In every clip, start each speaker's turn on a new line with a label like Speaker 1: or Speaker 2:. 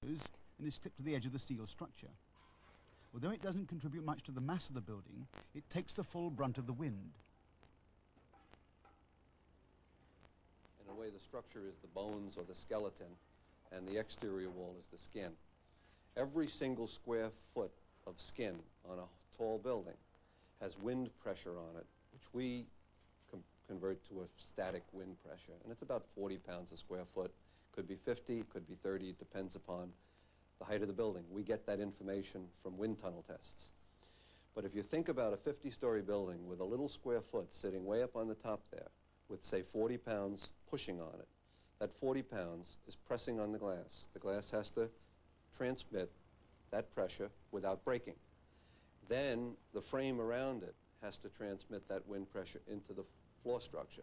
Speaker 1: and is clipped to the edge of the steel structure. Although it doesn't contribute much to the mass of the building, it takes the full brunt of the wind.
Speaker 2: In a way, the structure is the bones or the skeleton, and the exterior wall is the skin. Every single square foot of skin on a tall building has wind pressure on it, which we convert to a static wind pressure. And it's about 40 pounds a square foot. Could be 50, could be 30, it depends upon the height of the building. We get that information from wind tunnel tests. But if you think about a 50-story building with a little square foot sitting way up on the top there, with say 40 pounds pushing on it, that 40 pounds is pressing on the glass. The glass has to transmit that pressure without breaking. Then the frame around it has to transmit that wind pressure into the floor structure.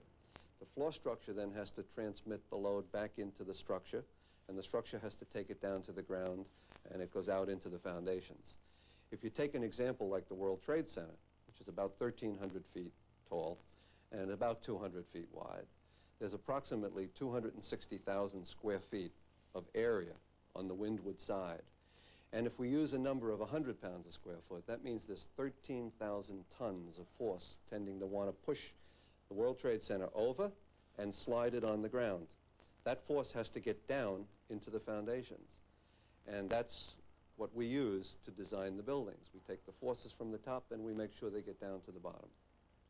Speaker 2: The floor structure then has to transmit the load back into the structure, and the structure has to take it down to the ground, and it goes out into the foundations. If you take an example like the World Trade Center, which is about 1,300 feet tall and about 200 feet wide, there's approximately 260,000 square feet of area on the windward side. And if we use a number of 100 pounds a square foot, that means there's 13,000 tons of force tending to want to push the World Trade Center over and slide it on the ground. That force has to get down into the foundations. And that's what we use to design the buildings. We take the forces from the top and we make sure they get down to the bottom.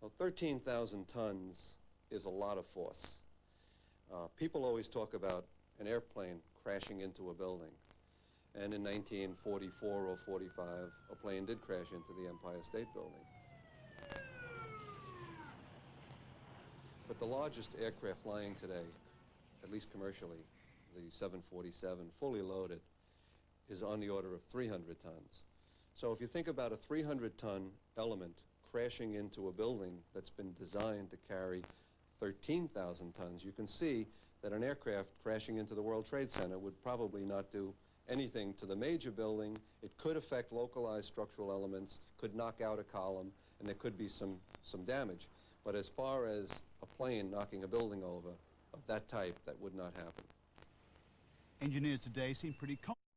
Speaker 2: Well, 13,000 tons is a lot of force. People always talk about an airplane crashing into a building. And in 1944 or 45, a plane did crash into the Empire State Building. But the largest aircraft flying today, at least commercially, the 747, fully loaded, is on the order of 300 tons. So if you think about a 300-ton element crashing into a building that's been designed to carry 13,000 tons, you can see that an aircraft crashing into the World Trade Center would probably not do anything to the major building. It could affect localized structural elements, could knock out a column, and there could be some damage. But as far as a plane knocking a building over of that type, that would not happen.
Speaker 1: Engineers today seem pretty confident